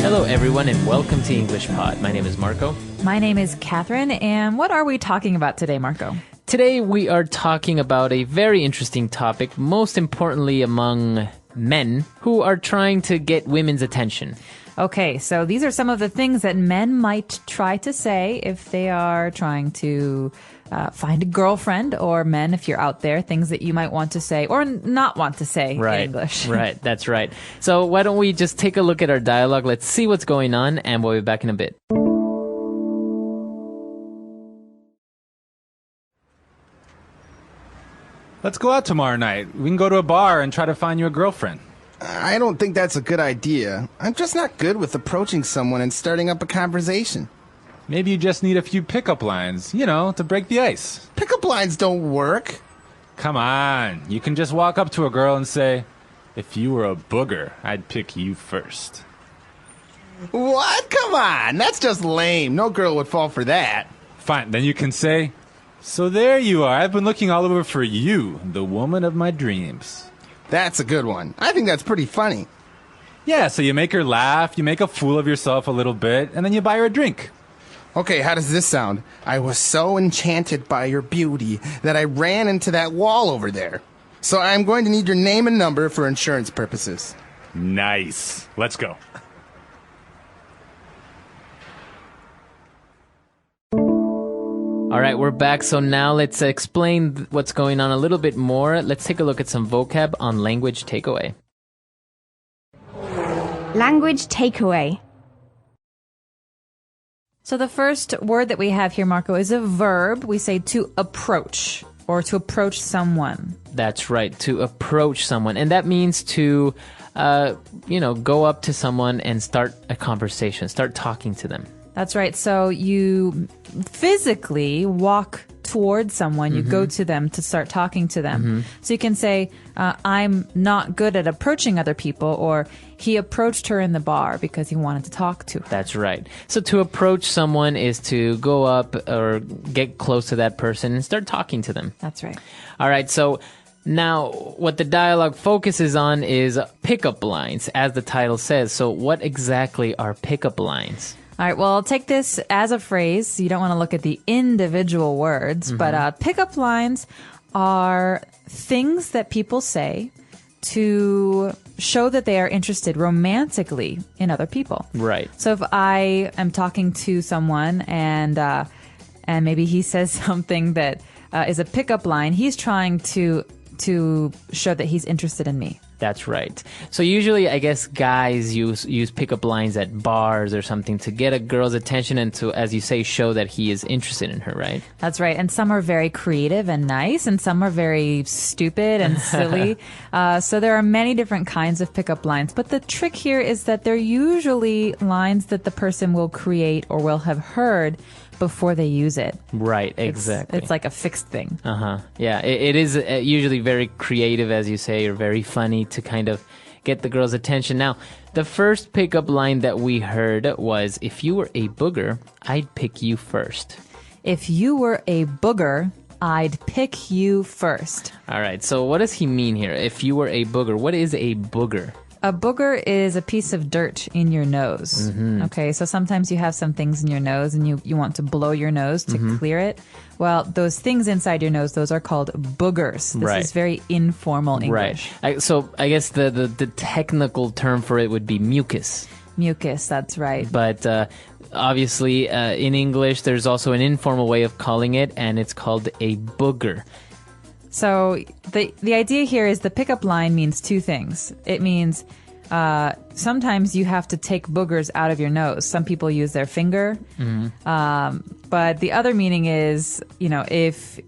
Hello, everyone, and welcome to English Pod. My name is Marco. My name is Catherine, and what are we talking about today, Marco? Today, we are talking about a very interesting topic, most importantly among men who are trying to get women's attention. Okay, so these are some of the things that men might try to say if they are trying to find a girlfriend, or men, if you're out there, things that you might want to say or not want to say in English. Right, that's right. So why don't we just take a look at our dialogue, let's see what's going on, and we'll be back in a bit. Let's go out tomorrow night. We can go to a bar and try to find you a girlfriend. I don't think that's a good idea. I'm just not good with approaching someone and starting up a conversation. Maybe you just need a few pickup lines, to break the ice. Pickup lines don't work. Come on. You can just walk up to a girl and say, "If you were a booger, I'd pick you first." What? Come on. That's just lame. No girl would fall for that. Fine. Then you can say, "So there you are. I've been looking all over for you, the woman of my dreams." That's a good one. I think that's pretty funny. Yeah, so you make her laugh, you make a fool of yourself a little bit, and then you buy her a drink. Okay, how does this sound? I was so enchanted by your beauty that I ran into that wall over there. So I'm going to need your name and number for insurance purposes. Nice. Let's go. All right, we're back. So now let's explain what's going on a little bit more. Let's take a look at some vocab on language takeaway. Language takeaway. So the first word that we have here, Marco, is a verb. We say to approach, or to approach someone. That's right, to approach someone. And that means to, go up to someone and start a conversation, start talking to them. That's right. So you physically walk towards someone, you go to them to start talking to them. So you can say, I'm not good at approaching other people, or he approached her in the bar because he wanted to talk to her. That's right. So to approach someone is to go up or get close to that person and start talking to them. That's right. All right. So now what the dialogue focuses on is pickup lines, as the title says. So what exactly are pickup lines? All right, well, take this as a phrase. You don't want to look at the individual words, but pickup lines are things that people say to show that they are interested romantically in other people. Right. So if I am talking to someone and maybe he says something that is a pickup line, he's trying to show that he's interested in me. That's right. So usually, I guess, guys use pickup lines at bars or something to get a girl's attention and to, as you say, show that he is interested in her, right? That's right. And some are very creative and nice, and some are very stupid and silly. So there are many different kinds of pickup lines. But the trick here is that they're usually lines that the person will create or will have heard before they use it. Right, exactly. It's like a fixed thing. Yeah, it is usually very creative, as you say, or very funny to kind of get the girl's attention. Now, the first pickup line that we heard was, "If you were a booger, I'd pick you first." If you were a booger, I'd pick you first. All right, so what does he mean here? If you were a booger, what is a booger? A booger is a piece of dirt in your nose. Okay, so sometimes you have some things in your nose and you want to blow your nose to clear it. Well, those things inside your nose, those are called boogers. This is very informal English. Right. So I guess the technical term for it would be mucus. Mucus, that's right. But obviously in English, there's also an informal way of calling it, and it's called a booger. So the idea here is the pickup line means two things. It means sometimes you have to take boogers out of your nose. Some people use their finger. But the other meaning is, if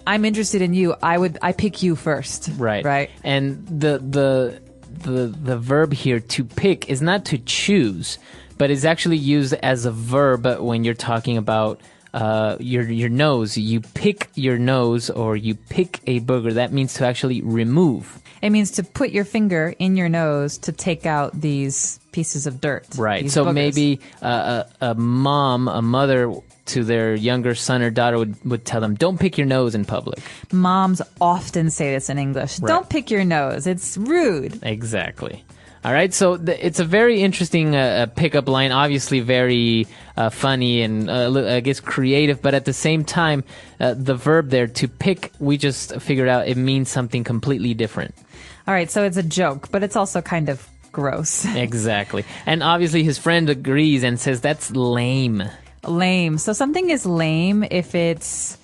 I'm interested in you, I pick you first. Right. Right. And the verb here, to pick, is not to choose, but is actually used as a verb when you're talking about your nose. You pick your nose, or you pick a booger. That means to actually remove. It means to put your finger in your nose to take out these pieces of dirt. Right. These So boogers. maybe a mother to their younger son or daughter would tell them, don't pick your nose in public. Moms often say this in English. Right. Don't pick your nose. It's rude. Exactly. All right, so it's a very interesting pickup line, obviously very funny and I guess creative, but at the same time, the verb there, to pick, we just figured out it means something completely different. All right, so it's a joke, but it's also kind of gross. Exactly. And obviously his friend agrees and says that's lame. Lame. So something is lame if it's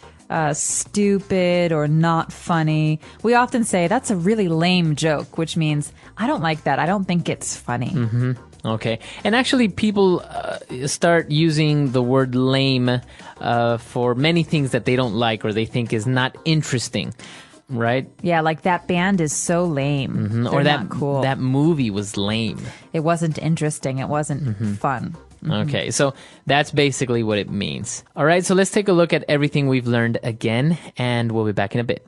stupid or not funny. We often say that's a really lame joke, which means I don't like that. I don't think it's funny. Mm-hmm. Okay. And actually people start using the word lame for many things that they don't like or they think is not interesting. Right? Yeah, like that band is so lame. Mm-hmm. They're Or that not cool. That movie was lame. It wasn't interesting. It wasn't fun. Okay, so that's basically what it means. All right, so let's take a look at everything we've learned again, and we'll be back in a bit.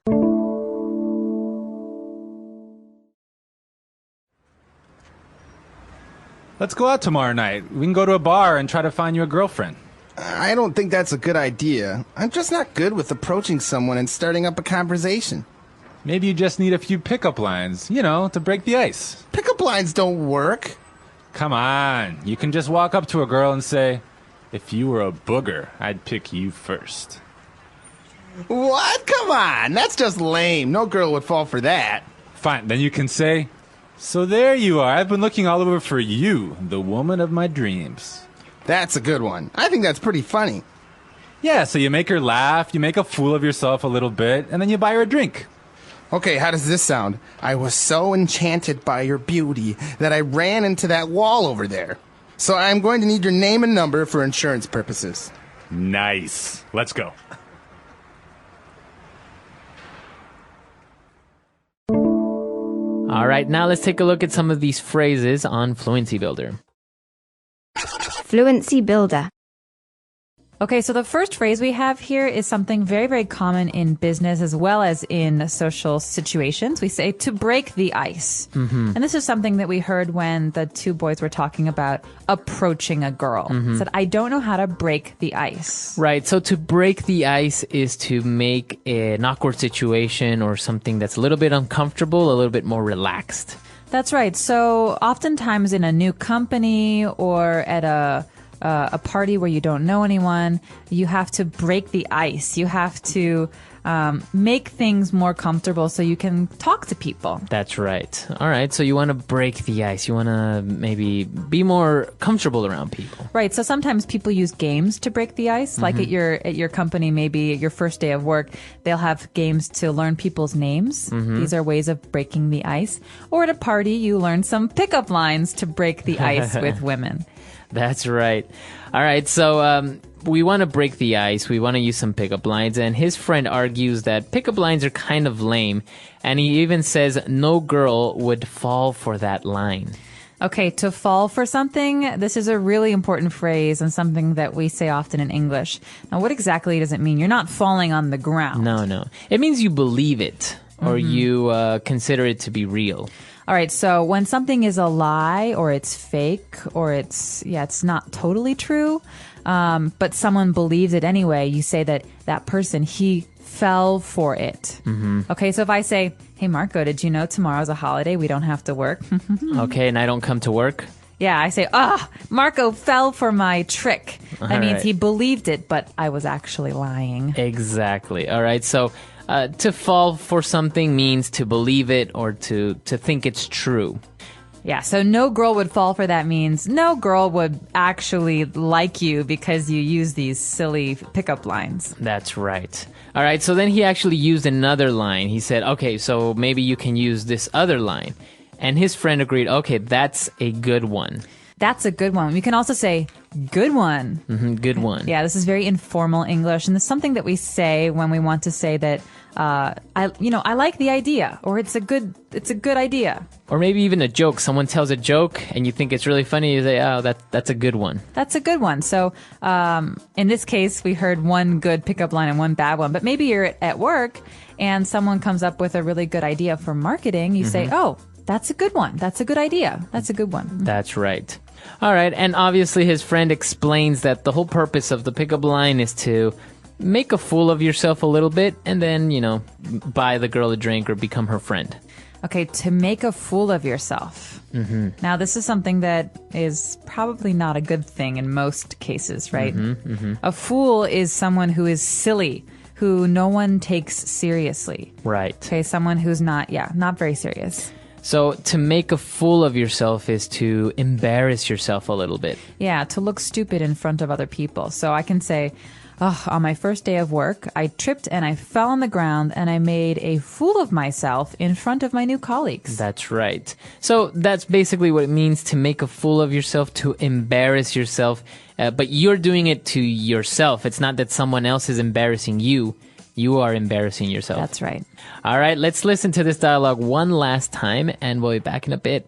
Let's go out tomorrow night. We can go to a bar and try to find you a girlfriend. I don't think that's a good idea. I'm just not good with approaching someone and starting up a conversation. Maybe you just need a few pickup lines, to break the ice. Pickup lines don't work. Come on, you can just walk up to a girl and say, if you were a booger, I'd pick you first. What? Come on, that's just lame. No girl would fall for that. Fine, then you can say, so there you are. I've been looking all over for you, the woman of my dreams. That's a good one. I think that's pretty funny. Yeah, so you make her laugh, you make a fool of yourself a little bit, and then you buy her a drink. Okay, how does this sound? I was so enchanted by your beauty that I ran into that wall over there. So I'm going to need your name and number for insurance purposes. Nice. Let's go. All right, now let's take a look at some of these phrases on Fluency Builder. Fluency Builder. Okay, so the first phrase we have here is something very, very common in business as well as in social situations. We say to break the ice. And this is something that we heard when the two boys were talking about approaching a girl. Said, I don't know how to break the ice. Right, so to break the ice is to make an awkward situation or something that's a little bit uncomfortable, a little bit more relaxed. That's right. So oftentimes in a new company or at a party where you don't know anyone, you have to break the ice. You have to make things more comfortable so you can talk to people. That's right. All right, so you want to break the ice. You want to maybe be more comfortable around people. Right. So sometimes people use games to break the ice. Like at your company, maybe at your first day of work, they'll have games to learn people's names. These are ways of breaking the ice. Or at a party, you learn some pickup lines to break the ice with women. That's right. All right, so we want to break the ice. We want to use some pickup lines. And his friend argues that pickup lines are kind of lame. And he even says no girl would fall for that line. Okay, to fall for something, this is a really important phrase and something that we say often in English. Now, what exactly does it mean? You're not falling on the ground. No. It means you believe it or you consider it to be real. All right, so when something is a lie or it's fake or it's not totally true, but someone believes it anyway, you say that person, he fell for it. Okay, so if I say, hey, Marco, did you know tomorrow's a holiday? We don't have to work. Okay, and I don't come to work? Yeah, I say, Marco fell for my trick. That means he believed it, but I was actually lying. Exactly. All right, so to fall for something means to believe it or to think it's true. Yeah, so no girl would fall for that means no girl would actually like you because you use these silly pickup lines. That's right. All right, so then he actually used another line. He said, okay, so maybe you can use this other line. And his friend agreed, okay, that's a good one. That's a good one. We can also say, good one. Good one. Yeah, this is very informal English, and it's something that we say when we want to say that I like the idea, or it's a good idea. Or maybe even a joke. Someone tells a joke, and you think it's really funny. You say, oh, that's a good one. That's a good one. So in this case, we heard one good pickup line and one bad one. But maybe you're at work, and someone comes up with a really good idea for marketing. You say, oh, that's a good one. That's a good idea. That's a good one. That's right. All right, and obviously his friend explains that the whole purpose of the pickup line is to make a fool of yourself a little bit and then, buy the girl a drink or become her friend. Okay, to make a fool of yourself. Now, this is something that is probably not a good thing in most cases, right? A fool is someone who is silly, who no one takes seriously. Right. Okay, someone who's not very serious. So to make a fool of yourself is to embarrass yourself a little bit. Yeah, to look stupid in front of other people. So I can say, on my first day of work, I tripped and I fell on the ground and I made a fool of myself in front of my new colleagues. That's right. So that's basically what it means to make a fool of yourself, to embarrass yourself. But you're doing it to yourself. It's not that someone else is embarrassing you. You are embarrassing yourself. That's right. All right, let's listen to this dialogue one last time and we'll be back in a bit.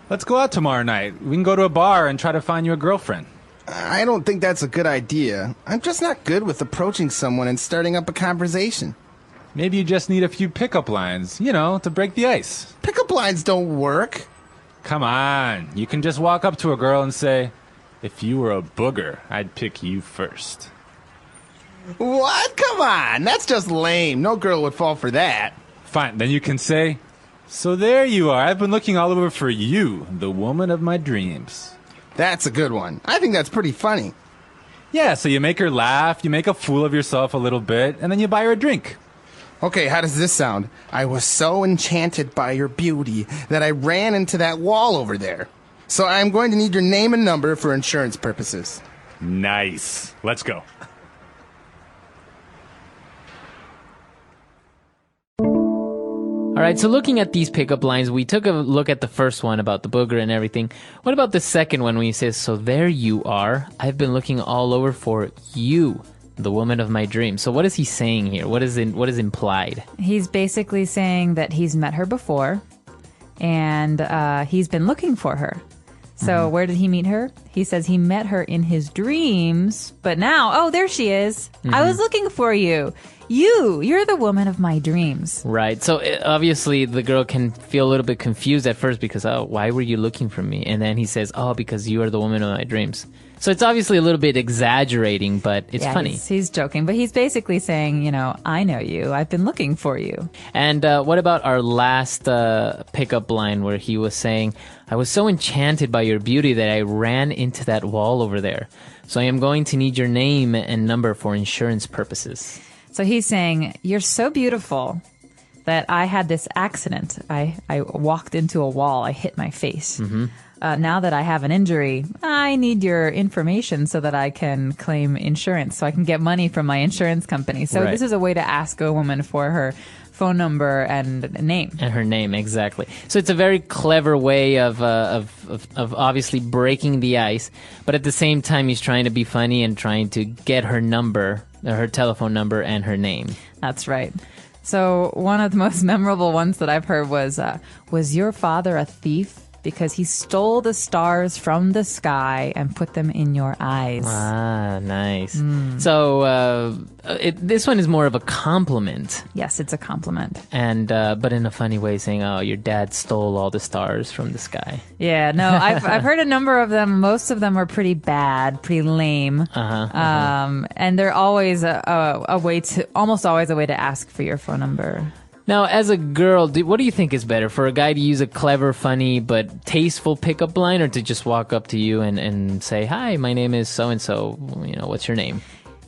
Let's go out tomorrow night. We can go to a bar and try to find you a girlfriend. I don't think that's a good idea. I'm just not good with approaching someone and starting up a conversation. Maybe you just need a few pickup lines, to break the ice. Pickup lines don't work. Come on. You can just walk up to a girl and say, if you were a booger, I'd pick you first. What? Come on. That's just lame. No girl would fall for that. Fine. Then you can say, so there you are. I've been looking all over for you, the woman of my dreams. That's a good one. I think that's pretty funny. Yeah, so you make her laugh, you make a fool of yourself a little bit, and then you buy her a drink. Okay, how does this sound? I was so enchanted by your beauty that I ran into that wall over there. So I'm going to need your name and number for insurance purposes. Nice. Let's go. All right, so looking at these pickup lines, we took a look at the first one about the booger and everything. What about the second one when he says, so there you are. I've been looking all over for you, the woman of my dreams. So what is he saying here? What is implied? He's basically saying that he's met her before and he's been looking for her. So where did he meet her? He says he met her in his dreams, but now, there she is. I was looking for you. You're the woman of my dreams. Right. So obviously the girl can feel a little bit confused at first because, why were you looking for me? And then he says, because you are the woman of my dreams. So it's obviously a little bit exaggerating, but it's funny. He's joking, but he's basically saying, I know you. I've been looking for you. And what about our last pickup line where he was saying, I was so enchanted by your beauty that I ran into that wall over there. So I am going to need your name and number for insurance purposes. So he's saying, you're so beautiful that I had this accident. I walked into a wall. I hit my face. Now that I have an injury, I need your information so that I can claim insurance, so I can get money from my insurance company. So This is a way to ask a woman for her phone number and name. And her name, exactly. So it's a very clever way of obviously breaking the ice, but at the same time he's trying to be funny and trying to get her number, her telephone number, and her name. That's right. So one of the most memorable ones that I've heard was your father a thief? Because he stole the stars from the sky and put them in your eyes. Ah, nice. So this one is more of a compliment. Yes, it's a compliment. And but in a funny way, saying, your dad stole all the stars from the sky. Yeah, no, I've heard a number of them. Most of them are pretty bad, pretty lame. And they're always almost always a way to ask for your phone number. Now, as a girl, what do you think is better? For a guy to use a clever, funny, but tasteful pickup line, or to just walk up to you and say, hi, my name is so-and-so, what's your name?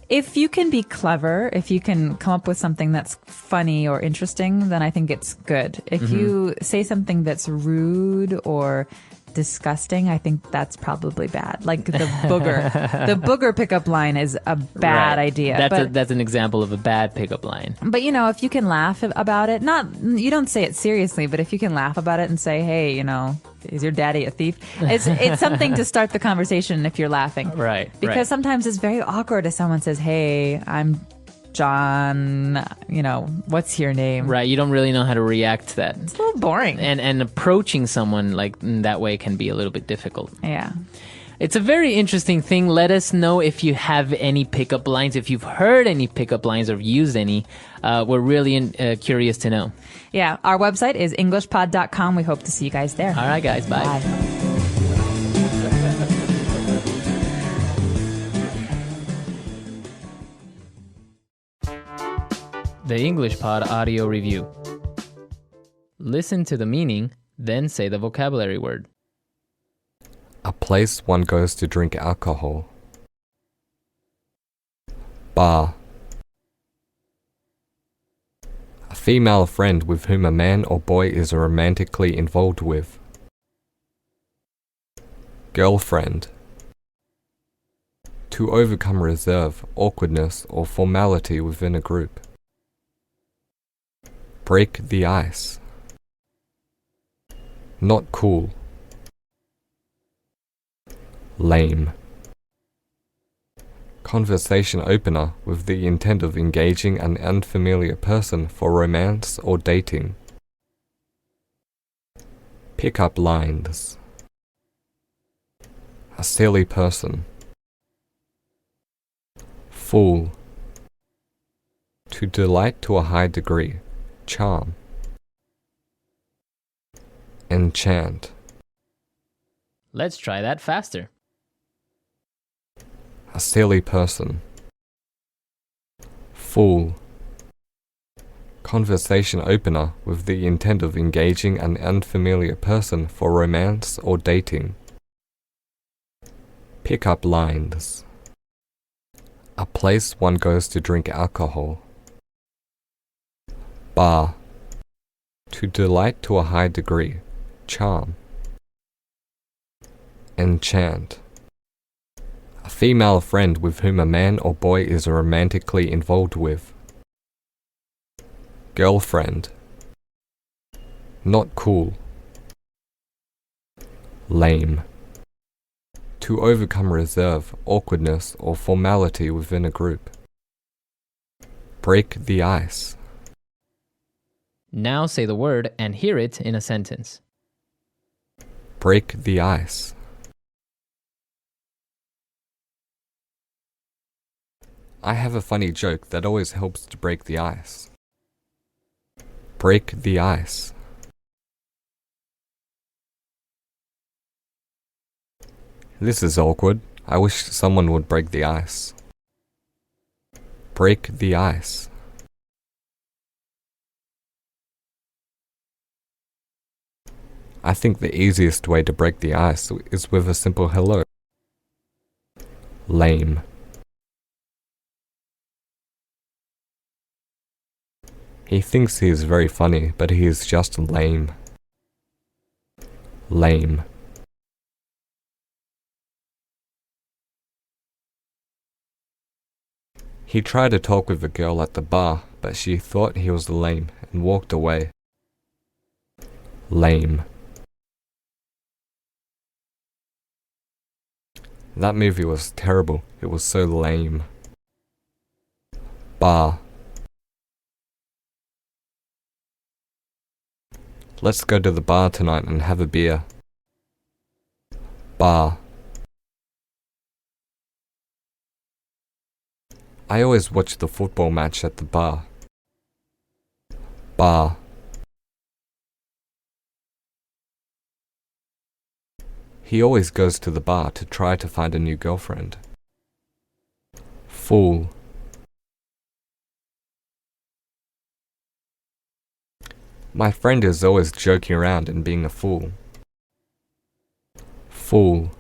If you can be clever, if you can come up with something that's funny or interesting, then I think it's good. If you say something that's rude or disgusting, I think that's probably bad. Like the booger. The booger pickup line is a bad idea. That's an example of a bad pickup line. But if you can laugh about it, you don't say it seriously, but if you can laugh about it and say, hey, is your daddy a thief? It's something to start the conversation if you're laughing. Right. Because sometimes it's very awkward if someone says, hey, I'm John, what's your name? Right, you don't really know how to react to that. It's a little boring. And approaching someone like that way can be a little bit difficult. Yeah. It's a very interesting thing. Let us know if you have any pickup lines, if you've heard any pickup lines or used any. We're really curious to know. Yeah, our website is englishpod.com. We hope to see you guys there. All right, guys. Bye. Bye. The English Pod Audio Review. Listen to the meaning, then say the vocabulary word. A place one goes to drink alcohol. Bar. A female friend with whom a man or boy is romantically involved with. Girlfriend. To overcome reserve, awkwardness, or formality within a group. Break the ice. Not cool. Lame. Conversation opener with the intent of engaging an unfamiliar person for romance or dating. Pick-up lines. A silly person. Fool. To delight to a high degree. Charm. Enchant. Let's try that faster. A silly person. Fool. Conversation opener with the intent of engaging an unfamiliar person for romance or dating. Pick-up lines. A place one goes to drink alcohol. Bar. To delight to a high degree. Charm. Enchant. A female friend with whom a man or boy is romantically involved with. Girlfriend. Not cool. Lame. To overcome reserve, awkwardness, or formality within a group. Break the ice. Now say the word and hear it in a sentence. Break the ice. I have a funny joke that always helps to break the ice. Break the ice. This is awkward. I wish someone would break the ice. Break the ice. I think the easiest way to break the ice is with a simple hello. Lame. He thinks he is very funny, but he is just lame. Lame. He tried to talk with a girl at the bar, but she thought he was lame and walked away. Lame. That movie was terrible. It was so lame. Bar. Let's go to the bar tonight and have a beer. Bar. I always watch the football match at the bar. Bar. He always goes to the bar to try to find a new girlfriend. Fool. My friend is always joking around and being a fool. Fool.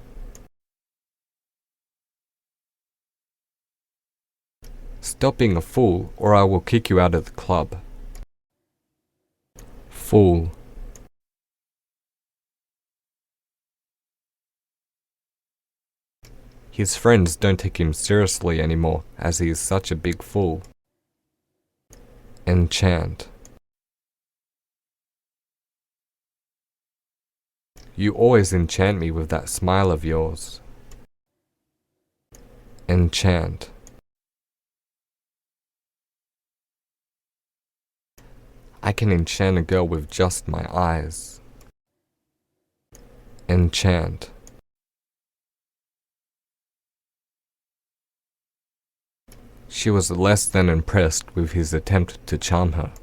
Stop being a fool, or I will kick you out of the club. Fool. His friends don't take him seriously anymore, as he is such a big fool. Enchant. You always enchant me with that smile of yours. Enchant. I can enchant a girl with just my eyes. Enchant. She was less than impressed with his attempt to charm her.